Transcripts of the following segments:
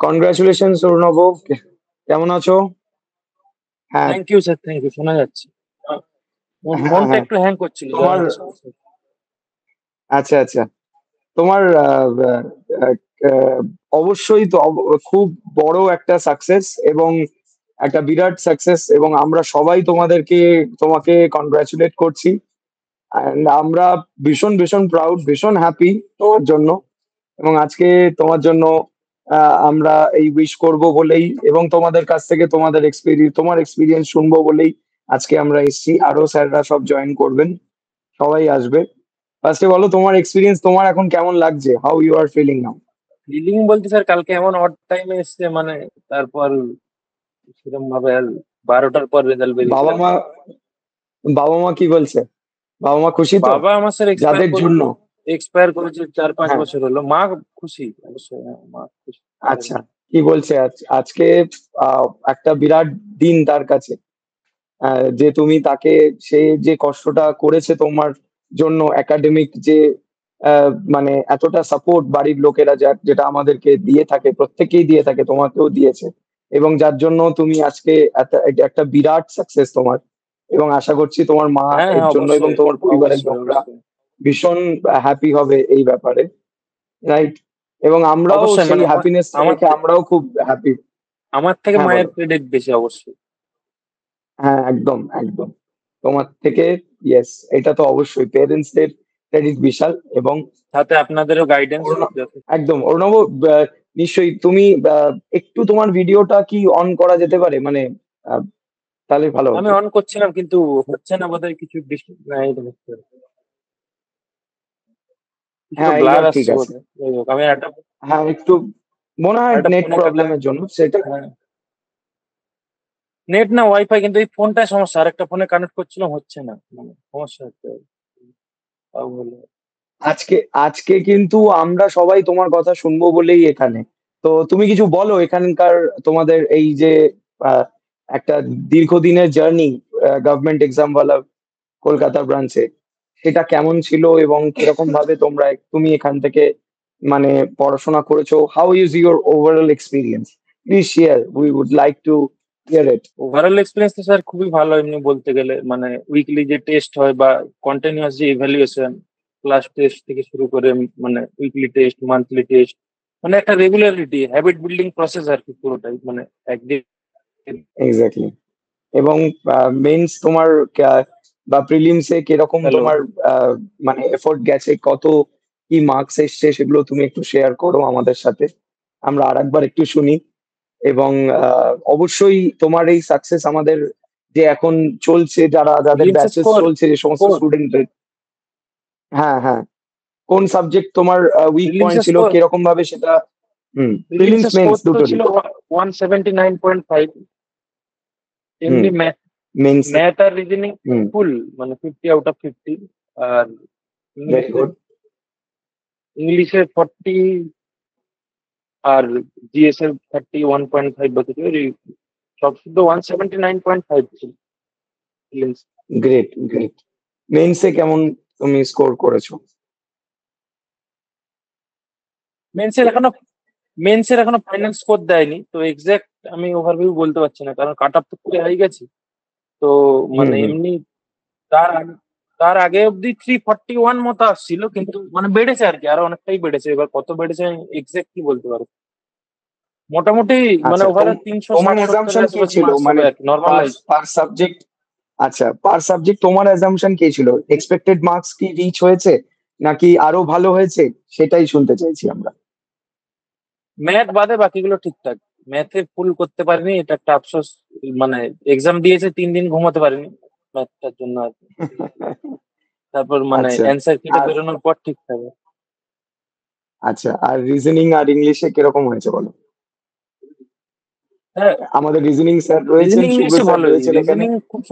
Congratulations Arnab. কেমন আছো? হ্যাঁ, thank you sir, thank you. শোনা যাচ্ছে। হ্যাঁ, ফোনটা হ্যাঁ। একটু হ্যাং করছিল তোমার আচ্ছা, আচ্ছা। তোমার আহ, আহ, অবশ্যই তো খুব বড় একটা সাকসেস এবং একটা বিরাট সাকসেস, এবং আমরা সবাই তোমাকে কনগ্রাচুলেট করছি। And আমরা ভীষণ ভীষণ প্রাউড, ভীষণ হ্যাপি তোমার জন্য। এবং আজকে তোমার জন্য আমরা এই উইশ করব বলেই, এবং তোমাদের কাছ থেকে তোমার এক্সপিরিয়েন্স শুনবো বলেই আজকে আমরা এসেছি। আরো স্যাররা সব জয়েন করবেন, সবাই আসবে। ফার্স্টে বলো তোমার এক্সপিরিয়েন্স, তোমার এখন কেমন লাগছে, how you are feeling now? Feeling বলতে স্যার কালকে এমন অড টাইমে এসছে, মানে তারপর সেরকম ভাবে আর 12টার পর রেজাল্ট বেরিয়েছে। বাবা মা বাবা মা কি বলছে? বাবা মা খুশি তো? বাবা আমার স্যার যাদের জন্য। এক্সপায়ার করেছে 4-5 হ্যাঁ, বছর হলো। মা খুশি অবশ্যই, হ্যাঁ, মা খুশি। আচ্ছা। কি বলছে আজকে? একটা বিরাট দিন তার কাছে। যে তুমি তাকে, সে যে কষ্টটা করেছে তোমার জন্য, একাডেমিক যে মানে এতটা সাপোর্ট বাড়ির লোকেরা, যেটা আমাদেরকে দিয়ে থাকে, প্রত্যেকেই দিয়ে থাকে, তোমাকেও দিয়েছে। এবং যার জন্য তুমি আজকে এটা একটা বিরাট সাকসেস তোমার। এবং আশা করছি তোমার মা হ্যাঁ এর হ্যাঁ, জন্য এবং অবশ্যই তোমার পরিবারের অবশ্যই লোকরা অবশ্যই ভীষণ হ্যাপি হবে এই ব্যাপারে, রাইট? এবং আমরাও অবশ্যই সেই মানে হ্যাপিনেস আমার রেখে আমরাও খুব হ্যাপি। আমার থেকে হ্যাঁ, মায়ের বলো। ক্রেডিট বেশি অবশ্যই। হ্যাঁ, একদম একদম। তোমার থেকে, ইয়েস, এটা তো অবশ্যই পেরেন্টস দের ক্রেডিট বিশাল। এবং সাথে আপনাদেরও গাইডেন্স। একদম অর্ণব, নিশ্চয়ই তুমি একটু তোমার ভিডিওটা কি অন করা যেতে পারে, মানে আহ, তাহলে ভালো আমি হতো। অন করছিলাম কিন্তু হচ্ছে না বোধহয়, কিছু কিছুটা হ্যাঁ, ব্লার এইবার ঠিক আসছে আছে। বোধহয়। যাই হোক, আমি একটা হ্যাঁ, একটু মনে হয় একটা নেট ফোনে প্রবলেমের জন্য সেটা। নেট না ওয়াইফাই, কিন্তু এই ফোনটায় সমস্যা। আরেকটা ফোনে কানেক্ট করছিলাম, হচ্ছে না, মানে সমস্যা হচ্ছে। তাও বলে আজকে আজকে কিন্তু আমরা সবাই তোমার কথা শুনবো বলেই এখানে। তো তুমি কিছু বলো এখানকার, তোমাদের এই যে আহ, একটা দীর্ঘদিনের জার্নি গভর্নমেন্ট এক্সাম ওয়ালা কলকাতা ব্রাঞ্চে, সেটা কেমন ছিল এবং কিরকম ভাবে তুমি এখান থেকে মানে পড়াশোনা করেছো? How is your overall experience? Please share, we would like to hear it. Overall experience তো স্যার খুবই ভালো। এমনি বলতে গেলে মানে উইকলি যে টেস্ট হয় বা কন্টিনিউয়াস যে ইভ্যালুয়েশন, ক্লাস টেস্ট থেকে শুরু করে মানে উইকলি টেস্ট, মান্থলি টেস্ট, মানে একটা রেগুলারিটি, হ্যাবিট বিল্ডিং প্রসেস আর কি পুরোটাই, মানে একদিন। এক্স্যাক্টলি। এবং মেন্স তোমার বা প্রিলিমসে কিরকম হ্যালো। তোমার মানে এফোর্ট গেছে, কত কি মার্কস এসছে, সেগুলো তুমি একটু শেয়ার করো আমাদের সাথে, আমরা আরেকবার একটু শুনি। এবং অবশ্যই তোমার এই সাকসেস আমাদের, যে এখন চলছে, যাদের প্রিলিমস ব্যাচেস স্কোর চলছে, যে সমস্ত স্কোর স্টুডেন্টদের। হ্যাঁ, হ্যাঁ। কোন সাবজেক্ট তোমার উইক প্রিলিমস পয়েন্ট ছিল, স্কোর কিরকম ভাবে সেটা? হুম, প্রিলিমস প্রিলিমস স্কোর মেন্স তো দুটোরই। ছিল 179.5। হুম, এমনি মেন্স। ম্যাথ আর রিজনিং হুম, ফুল, মানে 50 আউট অফ 50। আর ভেরি ইংলিশে গুড। ইংলিশে 40, আর জিএস এর 31.5 বছর। সব শুদ্ধ 179.5 ছিল prelims। Great, great. মেন্সে কেমন তুমি স্কোর করেছো? মেন্সের এখনো মেন্সের এখনো ফাইনাল স্কোর দেয়নি, তো এক্সাক্ট আমি ওভারভিউ বলতে পারছি না, কারণ কাট অফ তো খুবই হাই গেছে। তো হুম, মানে হুম। এমনি তার আগে তার আগে অব্দি 341 মতো আসছিল, কিন্তু মানে বেড়েছে আর কি, আরো অনেকটাই বেড়েছে। এবার কত বেড়েছে আমি এক্সাক্টলি বলতে পারবো। মোটামুটি মানে আচ্ছা, ওভারঅল তিনশো তোমার ষাট অ্যাজাম্পশন সত্তরের কি আশেপাশে ছিল, মার্কস মানে হবে আর কি, নর্মাল পার লাইফ। পার সাবজেক্ট? আচ্ছা, পার সাবজেক্ট তোমার অ্যাজাম্পশন কি ছিল? এক্সপেক্টেড মার্কস কি রিচ হয়েছে, নাকি আরো ভালো হয়েছে? সেটাই শুনতে চাইছি আমরা। ম্যাথ বাদে বাকিগুলো ঠিকঠাক। ম্যাথে ফুল করতে পারিনি, এটা একটা আফসোস। মানে এক্সাম দিয়েছে 3 দিন ঘুমাতে পারিনি ম্যাথটার জন্য আর কি। তারপর মানে আচ্ছা। অ্যান্সার কিটা আর বেরোনোর পর ঠিকঠাক। আচ্ছা, আর রিজনিং আর ইংলিশে কিরকম হয়েছে বলো? হ্যাঁ, আমাদের রিজনিং স্যার রয়েছেন, রিজনিং শুভ্র ইংলিশে স্যার ভালোই। রয়েছেন এখানে, রিজনিং খুব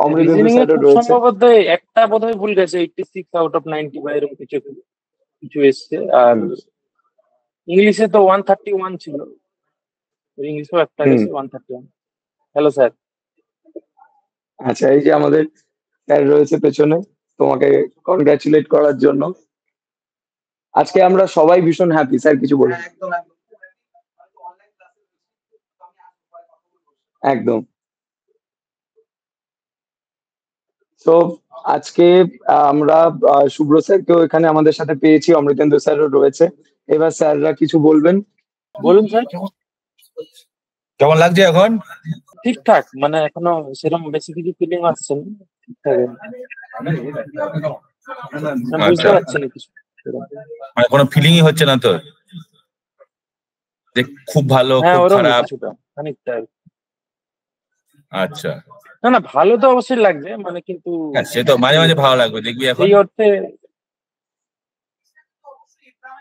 অমৃতেন্দু রিজনিং এ স্যারও খুব রয়েছে। সম্ভবত একটা বোধহয় ভুল গেছে, 86 আউট অফ 90 বা এরকম কিছু কিছু এসছে। আর হুম, ইংলিশে তো 131 ছিল। ইংলিশেও একটা হুম। গেছে 131। Hello sir. আচ্ছা, এই যে আমাদের স্যার রয়েছে পেছনে, তোমাকে কনগ্রাচুলেট করার জন্য। আজকে আমরা সবাই ভীষণ হ্যাপি। স্যার কিছু বলুন। একদম। তো আজকে আমরা শুভ্র স্যারকেও এখানে আমাদের সাথে পেয়েছি, অমৃতেন্দ্র স্যারও রয়েছে। এবার স্যাররা কিছু বলবেন। বলুন স্যার। কেমন লাগছে এখন? ঠিকঠাক, মানে এখনো সেরকম বেশি কিছু ফিলিং আসছে না, ঠিকঠাক বুঝতে আচ্ছা, পারছি না কিছু সেরকম। মানে কোনো ফিলিংই হচ্ছে না তোর? দেখ, খুব ভালো, হ্যাঁ খুব ওরকম খারাপ? কিছুটা, খানিকটা আর কি। আচ্ছা, না না, ভালো তো অবশ্যই লাগছে, মানে কিন্তু হ্যাঁ সে তো মাঝে মাঝে ভালো লাগবে, দেখবি এখন। সেই অর্থে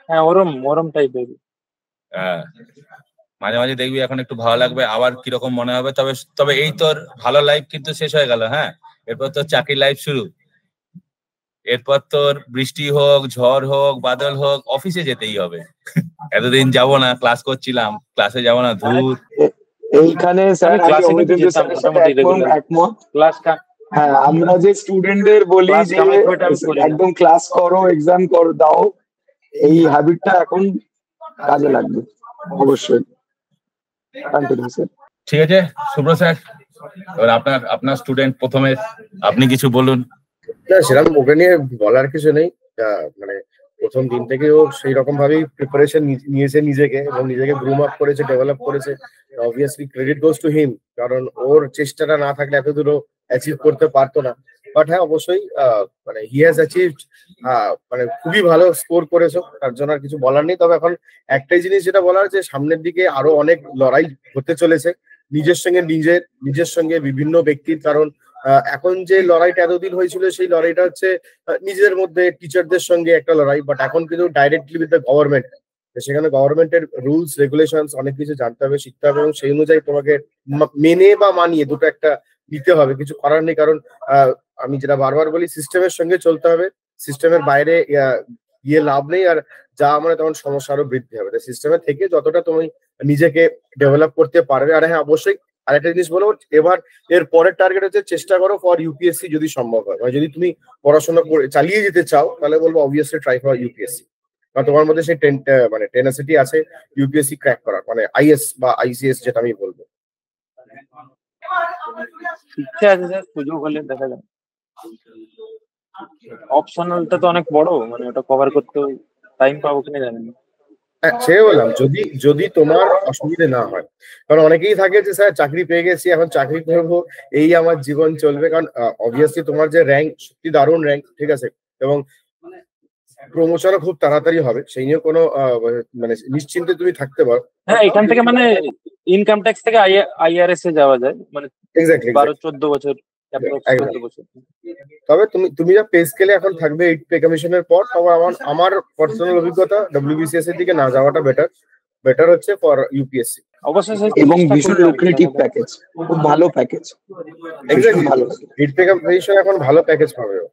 হ্যাঁ ওরম ওরম টাইপের। হ্যাঁ, মাঝে মাঝে দেখবি এখন একটু ভালো লাগবে, আবার কিরকম মনে হবে। তবে তবে এই তোর ভালো লাইফ কিন্তু শেষ হয়ে গেল, হ্যাঁ। এরপর তোর চাকরি লাইফ শুরু। এরপর তোর বৃষ্টি হোক, ঝড় হোক, বাদল হোক, অফিসে যেতেই হবে। এতদিন যাব না, ক্লাস করছিলাম, ক্লাসে যাব না, ধুর। এইখানে স্যার আমি আমি ক্লাসে কিন্তু অমৃতেন্দ্র যেতাম স্যারের সাথে মোটামুটি একদম রেগুলার। একমত। ক্লাস হ্যাঁ, আমরা যে স্টুডেন্টদের বলি ক্লাস যে কামাই করে আমি করি না। একদম ক্লাস করো, এক্সাম করো, দাও, এই হ্যাবিটটা এখন কাজে লাগবে অবশ্যই। Continue sir. ঠিক আছে শুভ্র স্যার, এবার আপনার স্টুডেন্ট প্রথমে, আপনি কিছু বলুন। না, সেরকম ওকে নিয়ে বলার কিছু নেই। মানে প্রথম দিন থেকে ও সেই রকম ভাবেই প্রিপারেশন নিয়েছে নিজেকে, এবং নিজেকে গ্রুম আপ করেছে, ডেভেলপ করেছে। Obviously credit goes to him, কারণ ওর চেষ্টাটা না থাকলে এত দূর অ্যাচিভ করতে পারতো না। বাট হ্যাঁ, অবশ্যই মানে হি হ্যাজ অ্যাচিভড, মানে খুবই ভালো স্কোর করেছো, তার জন্য আর কিছু বলার নেই। তবে এখন একটাই জিনিস যেটা বলার, যে সামনের দিকে আরো অনেক লড়াই হতে চলেছে নিজের সঙ্গে, নিজের সঙ্গে বিভিন্ন ব্যক্তির। কারণ এখন যে লড়াইটা এতদিন হয়েছিল, সেই লড়াইটা হচ্ছে নিজেদের মধ্যে, টিচারদের সঙ্গে একটা লড়াই। বাট এখন কিন্তু ডাইরেক্টলি উইথ দ্য গভর্নমেন্ট। সেখানে গভর্নমেন্টের রুলস রেগুলেশন অনেক কিছু জানতে হবে, শিখতে হবে, এবং সেই অনুযায়ী তোমাকে মেনে বা মানিয়ে দুটো একটা দিতে হবে। কিছু করার নেই, কারণ আমি যেটা বারবার বলি, সিস্টেমের সঙ্গে চলতে হবে। সিস্টেমের বাইরে গিয়ে লাভ নেই, আর যা মানে তখন সমস্যা আরো বৃদ্ধি হবে। সিস্টেমে থেকে যতটা তুমি নিজেকে ডেভেলপ করতে পারবে। আর হ্যাঁ, অবশ্যই আরেকটা জিনিস বলবো, এবার এর পরের টার্গেট হচ্ছে চেষ্টা করো ফর ইউপিএসসি, যদি সম্ভব হয়। মানে যদি তুমি পড়াশোনা করে চালিয়ে যেতে চাও, তাহলে বলবো অবভিয়াসলি ট্রাই ফর ইউপিএসসি। কারণ তোমার মধ্যে সেই মানে টেনাসিটি আছে ইউপিএসসি ক্র্যাক করার, মানে আইএস বা আইসিএস যেটা আমি বলবো। ইচ্ছা আছে স্যার, সুযোগ হলে দেখা যাবে। অপশনালটা তো অনেক বড়, মানে ওটা কভার করতেও টাইম পাবো কিনা জানি না। হ্যাঁ, সে বললাম, যদি তোমার অসুবিধে না হয়। কারণ অনেকেই থাকে যে স্যার চাকরি পেয়ে গেছি, এখন চাকরি করবো, এই আমার জীবন চলবে। কারণ অবভিয়াসলি তোমার যে র্যাঙ্ক, সত্যি দারুণ র্যাঙ্ক, ঠিক আছে, এবং প্রমোশনও খুব তাড়াতাড়ি হবে, সেই নিয়ে কোনো মানে নিশ্চিন্তে তুমি থাকতে পারো। হ্যাঁ, এখান থেকে মানে ইনকাম ট্যাক্স থেকে আইআরএস এ যাওয়া যায়, মানে এক্স্যাক্টলি 12-14 বছর, একদম। 14 বছর। তবে তুমি যা পে স্কেলে এখন থাকবে 8 পে কমিশনের পর, তবে আমার পার্সোনাল অভিজ্ঞতা ডব্লিউবিসিএস এর দিকে না যাওয়াটা বেটার হচ্ছে ফর ইউপিএসসি। অবশ্যই সেই এবং চেষ্টা ভীষণ করবো আর কি, লুক্রেটিভ দেখা যাক। প্যাকেজ, খুব ভালো প্যাকেজ, এক্স্যাক্টলি, ভালো। 8 পে কমিশন এখন ভালো প্যাকেজ পাবে ও।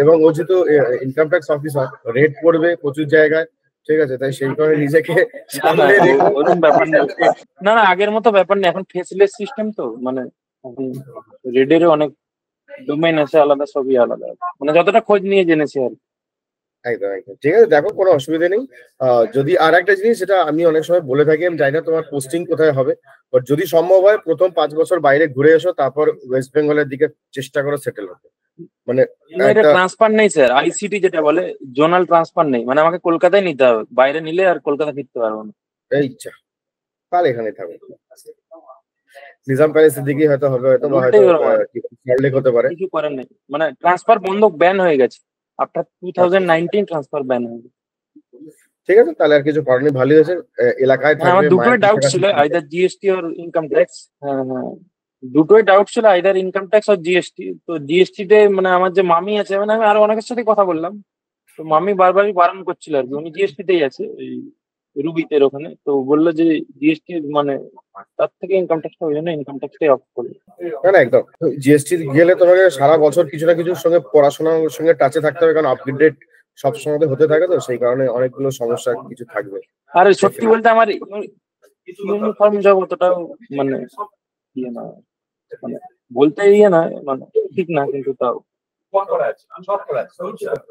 এবং ও যেহেতু ইনকাম ট্যাক্স অফিসার, রেড করবে প্রচুর জায়গায়, ঠিক আছে, তাই সেই কারণে নিজেকে সামলে রেখে। ওরকম ব্যাপার নেই। না না, আগের মতো ব্যাপার নেই, এখন ফেসলেস সিস্টেম তো, মানে রেডেরও অনেক ডোমেইন আছে আলাদা, সবই আলাদা, মানে যতটা খোঁজ নিয়ে জেনেছি আর কি। একদম একদম ঠিক আছে, দেখো কোনো অসুবিধা নেই। যদি আর একটা জিনিস, যেটা আমি অনেক সময় বলে থাকি, আমি জানি না তোমার পোস্টিং কোথায় হবে, বাট যদি সম্ভব হয় প্রথম 5 বছর বাইরে ঘুরে এসো, তারপর ওয়েস্ট বেঙ্গলের দিকে চেষ্টা করো সেটেল হতে। মানে না, এটা একটা ট্রান্সফার নেই স্যার, আইসিটি যেটা বলে, জোনাল ট্রান্সফার নেই, মানে আমাকে কলকাতায় নিতে হবে, বাইরে নিলে আর কলকাতা ফিরতে পারবো না। এই ইচ্ছা, তাহলে এখানে থাকো। নিজাম প্যালেসের দিকেই হয়তো হবে, হয়তো বা হয়তো রুলটাই ওরকম আর কি, সল্টলেক হতে পারে। কিছু করার নেই, মানে ট্রান্সফার বন্ধ, ব্যান হয়ে গেছে আফটার 2019, ট্রান্সফার ব্যান হয়ে গেছে। ঠিক আছে, তাহলে আর কিছু করার নেই, ভালোই হয়েছে। এলাকায় হ্যাঁ, থাকবে, আমার দুটোই মায়ের ডাউট কাছাকাছি ছিল, থাকবে। আইদার জিএসটি আর ইনকাম ট্যাক্স। হ্যাঁ হ্যাঁ, দুটোই ডাউট ছিল, আইদার ইনকাম ট্যাক্স আর জিএসটি। তো জিএসটি তে মানে আমার যে মামি আছে, মানে আমি আরো অনেকের সাথে কথা বললাম, তো মামি বারবারই বারণ করছিল আর কি, উনি জিএসটি তেই আছে এই রুবিতের ওখানে, তো বললো যে জিএসটি মানে তার থেকে ইনকাম ট্যাক্সটা, ওই জন্য ইনকাম ট্যাক্সটাই অফ করলো। না না, একদম। জিএসটি গেলে তোমাকে সারা বছর কিছু না কিছুর সঙ্গে, পড়াশোনার সঙ্গে টাচে থাকতে হবে, কারণ আপডেট সব সময় হতে থাকে, তো সেই কারণে অনেকগুলো সমস্যা কিছু থাকবে। আর সত্যি বলতে আমার ইউনিফর্ম জব অতটাও মানে ইয়ে না, মানে বলতে ইয়ে না, মানে ঠিক না, কিন্তু তাও।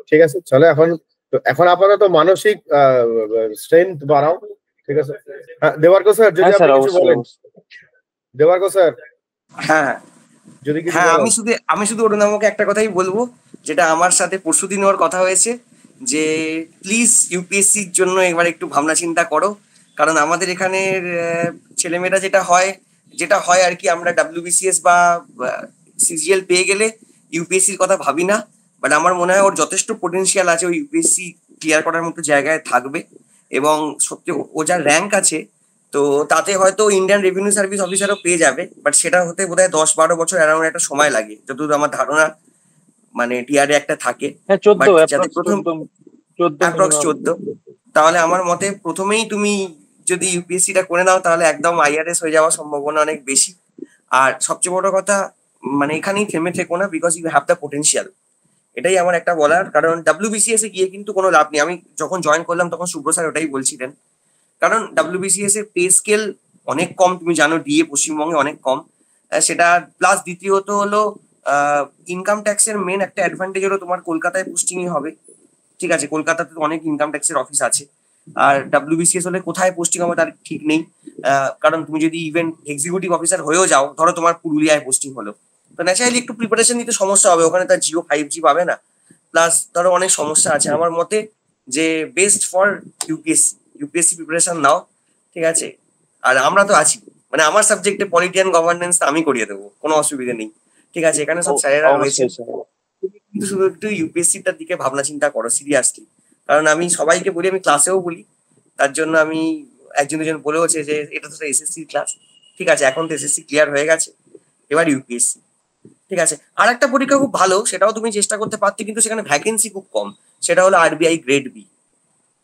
ঠিক আছে, চলো এখন তো এখন আপাতত মানসিক স্ট্রেংথ বাড়াও, ঠিক আছে? হ্যাঁ দেবার্ক স্যার, যদি হ্যাঁ আপনি স্যার, কিছু অবশ্যই বলেন। অবশ্যই। দেবার্ক স্যার, হ্যাঁ যদি কিছু হ্যাঁ, বলেন। আমি শুধু অরুণামকে একটা কথাই বলবো, যেটা আমার সাথে পরশুদিন ওর কথা হয়েছে, যে প্লিজ ইউপিএসসির জন্য এবার একটু ভাবনা চিন্তা করো। কারণ আমাদের এখানের ছেলেমেয়েরা যেটা হয় আর কি, আমরা ডাব্লিউবিসিএস বা সিজিএল পেয়ে গেলে ইউপিএসসির কথা ভাবি না। বাট আমার মনে হয় ওর যথেষ্ট পোটেনশিয়াল আছে, ওই ইউপিএসসি ক্লিয়ার করার মতো জায়গায় থাকবে। এবং সত্যি ও যা র্যাঙ্ক আছে, তো তাতে হয়তো ইন্ডিয়ান রেভিনিউ সার্ভিস অফিসারও পেয়ে যাবে। বাট সেটা হতে বোধহয় 10-12 বছর অ্যারাউন্ড একটা সময় লাগে, যতদূর আমার ধারণা। মানে টিআরএ একটা থাকে, হ্যাঁ 14, বাট যাতে প্রথম 14 অ্যাপ্রক্স মিনিমাম। 14। তাহলে আমার মতে প্রথমেই তুমি যদি ইউপিএসসিটা করে নাও, তাহলে একদম আইআরএস হয়ে যাওয়ার সম্ভাবনা অনেক বেশি। আর সবচেয়ে বড় কথা, মানে এখানেই থেমে থেকো না, because you have the potential. এটাই আমার একটা বলার। কারণ ডাব্লিউবিসিএস এ গিয়ে কিন্তু কোনো লাভ নেই। আমি যখন জয়েন করলাম তখন শুভ্র স্যার ওটাই বলছিলেন। কারণ ডাব্লিউবিসিএস এর পে স্কেল অনেক কম, তুমি জানো, ডিএ পশ্চিমবঙ্গে অনেক কম। সেটা প্লাস দ্বিতীয়ত হলো ইনকাম ট্যাক্সের মেন একটা অ্যাডভান্টেজ হলো তোমার কলকাতায় পোস্টিংই হবে। ঠিক আছে, কলকাতাতে তো অনেক ইনকাম ট্যাক্সের অফিস আছে। আর ডাব্লিউবিসিএস হলে কোথায় পোস্টিং হবে তার ঠিক নেই। কারণ তুমি যদি ইভেন এক্সিকিউটিভ অফিসার হয়েও যাও, ধরো তোমার পুরুলিয়ায় পোস্টিং হলো, তো ন্যাচারালি একটু প্রিপারেশন নিতে সমস্যা হবে। ওখানে তার জিও 5G পাবে না, প্লাস ধরো অনেক সমস্যা আছে। আমার মতে যে বেস্ট ফর ইউপিএসসি প্রিপারেশন নাও, ঠিক আছে? আর আমরা তো আছি, মানে আমার সাবজেক্টে পলিটি অ্যান্ড গভর্নেন্স আমি করিয়ে দেবো, কোনো অসুবিধা নেই। ঠিক আছে, এখানে সব স্যারেরা রয়েছে। অবশ্যই স্যার। কিন্তু শুধু একটু ইউপিএসসিটার দিকে ভাবনা চিন্তা করো সিরিয়াসলি। কারণ আমি সবাইকে বলি, আমি ক্লাসেও বলি, তার জন্য আমি একজন দুজন বলেওছে যে এটা তো এসএসসি ক্লাস। ঠিক আছে, এখন তো এসএসসি ক্লিয়ার হয়ে গেছে, এবার ইউপিএসসি। ঠিক আছে, আর একটা পরীক্ষা খুব ভালো, সেটাও তুমি চেষ্টা করতে পারতে, কিন্তু সেখানে ভ্যাকেন্সি খুব কম। সেটা হলো আরবিআই গ্রেড বি।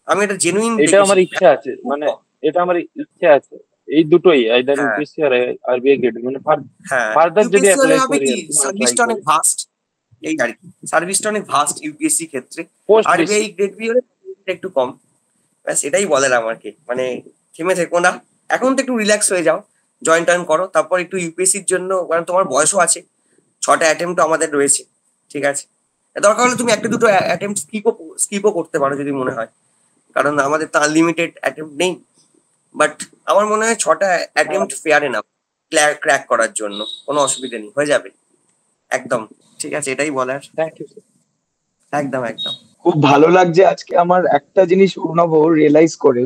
আমি এটা জেনুইন এটা আমার ইচ্ছা আছে, মানে এটা আমার ইচ্ছা আছে। এই দুটোই, আইদার হ্যাঁ ইউপিএসসি আর আরবিআই গেট, মানে হ্যাঁ, ফার্দার যদি ইউপিএসসি হলে অ্যাপ্লাই হবে করি কি, আর কি, মানে ট্রাই সার্ভিসটা অনেক করি ভাস্ট, এই আর কি। সার্ভিসটা অনেক ভাস্ট ইউপিএসসি ক্ষেত্রে। পোস্ট বেশি। আরবিআই গ্রেড বি হলে একটু কম। ব্যাস এটাই বলেন আমাকে, মানে থেমে থেকো না, এখন তো একটু রিল্যাক্স হয়ে যাও, জয়েন টয়েন করো, তারপর একটু ইউপিএসসির জন্য, কারণ তোমার বয়সও আছে, 6টা অ্যাটেম্পট আমাদের রয়েছে। ঠিক আছে, দরকার হলে তুমি একটা দুটো অ্যাটেম্পট স্কিপও করতে পারো যদি মনে হয়, কারণ আমাদের তো আনলিমিটেড অ্যাটেম্পট নেই। বাট আমার মনে হয় 6টা অ্যাটেম্পট ফেয়ার এনাফ ক্র্যাক করার জন্য, কোনো অসুবিধা নেই, হয়ে যাবে একদম। ঠিক আছে, এটাই বলার। Thank you sir. একদম একদম। খুব ভালো লাগছে আজকে আমার একটা জিনিস অর্ণব রিয়েলাইজ করে,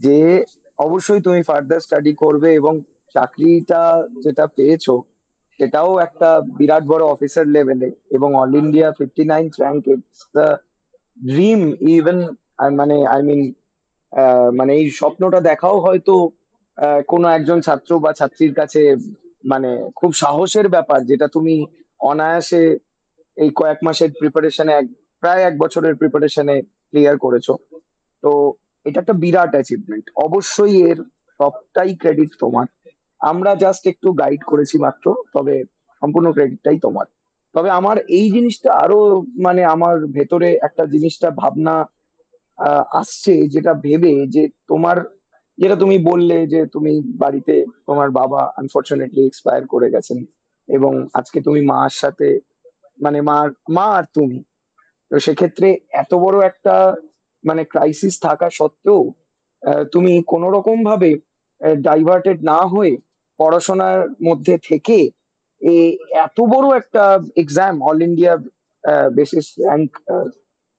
যে অবশ্যই তুমি ফার্দার স্টাডি করবে এবং চাকরিটা যেটা পেয়েছো সেটাও একটা বিরাট বড় অফিসার লেভেলে এবং all India 59th rank. It's the dream even, মানে আই মিন, মানে এই স্বপ্নটা দেখাও হয়তো কোনো একজন ছাত্র বা ছাত্রীর কাছে মানে খুব সাহসের ব্যাপার, যেটা তুমি অনায়াসে এই কয়েক মাসের প্রিপারেশনে, প্রায় 1 বছরের প্রিপারেশনে ক্লিয়ার করেছো। তো এটা একটা বিরাট অ্যাচিভমেন্ট, অবশ্যই এর সবটাই ক্রেডিট তোমার। আমরা জাস্ট একটু গাইড করেছি মাত্র, তবে সম্পূর্ণ ক্রেডিটটাই তোমার। তবে আমার এই জিনিসটা আরো, মানে আমার ভেতরে একটা জিনিসটা ভাবনা আসছে, যেটা ভেবে যে তোমার, যেটা তুমি বললে যে তুমি বাড়িতে, তোমার বাবা আনফরচুনেটলি এক্সপায়ার করে গেছেন এবং আজকে তুমি মার সাথে, মানে মা আর তুমি, তো সেক্ষেত্রে এত বড় একটা মানে ক্রাইসিস থাকা সত্ত্বেও তুমি কোনো রকম ভাবে ডাইভার্টেড না হয়ে পড়াশোনার মধ্যে থেকে এত বড় একটা exam, all India basis rank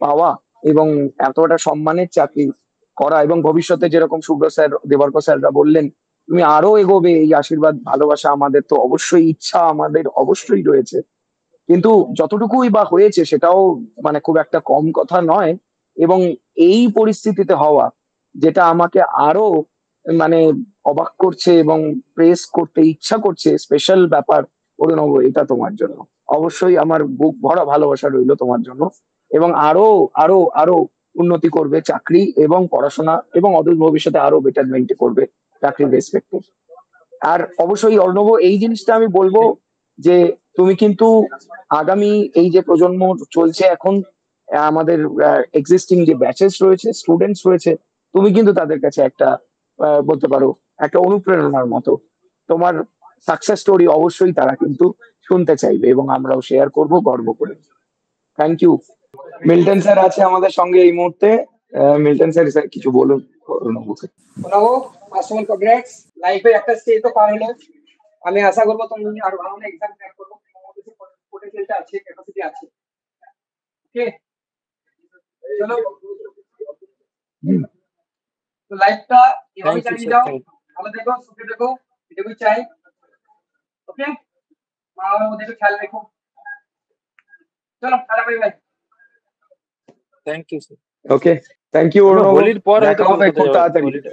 পাওয়া এবং এতটা সম্মানের চাকরি করা, এবং ভবিষ্যতে যেরকম শুভ্র স্যার, দেবার্ক স্যাররা বললেন তুমি আরো এগোবে, এই আশীর্বাদ ভালোবাসা আমাদের তো অবশ্যই, ইচ্ছা আমাদের অবশ্যই রয়েছে। কিন্তু যতটুকুই বা হয়েছে সেটাও মানে খুব একটা কম কথা নয়। এবং এই পরিস্থিতিতে হওয়া, যেটা আমাকে আরো মানে অবাক করছে এবং প্রেস করতে ইচ্ছা করছে, স্পেশাল ব্যাপার অরুণব, এটা তোমার জন্য। অবশ্যই আমার বুক ভরা ভালোবাসা রইলো তোমার জন্য, এবং আরো আরো আরো উন্নতি করবে চাকরি এবং পড়াশোনা, এবং অদূর ভবিষ্যতে আরো বেটারমেন্ট করবে চাকরির রেসপেক্টে। আর অবশ্যই অর্ণব, এই জিনিসটা আমি বলবো যে তুমি কিন্তু আগামী এই যে প্রজন্ম চলছে এখন, আমাদের এক্সিস্টিং যে ব্যাচেস রয়েছে, স্টুডেন্টস রয়েছে, তুমি কিন্তু তাদের কাছে একটা বলতে পারো একটা অনুপ্রেরণার মতো। তোমার সাকসেস স্টোরি অবশ্যই তারা কিন্তু শুনতে চাইবে এবং আমরাও শেয়ার করব গর্ব করে। Thank you. মিল্টন স্যার আছে আমাদের সঙ্গে এই মুহূর্তে। মিল্টন স্যার কিছু বলুন অর্ণবকে। Arnab, first of all congrats, লাইফে একটা স্টেজ তো পার হলো। আমি আশা করবো তুমি আরো ভালো এক্সাম ক্র্যাক করবো, পোটেনশিয়ালটা আছে, ক্যাপাসিটি আছে। ওকে, চলো, তো লাইফটা এভাবে থ্যাংক ইউ চালিয়ে স্যার, যাও, ভালো থেকো, সুখে থেকো, এটুকুই চাই। ওকে, মা বাবার মধ্যে একটু খেয়াল রেখো। চলো, টাটা, bye bye. Thank you sir. Okay, thank you Arnab. হোলির পর হয়তো দেখা হবে কলকাতা খুব যাবো, তাড়াতাড়ি। হোলিটা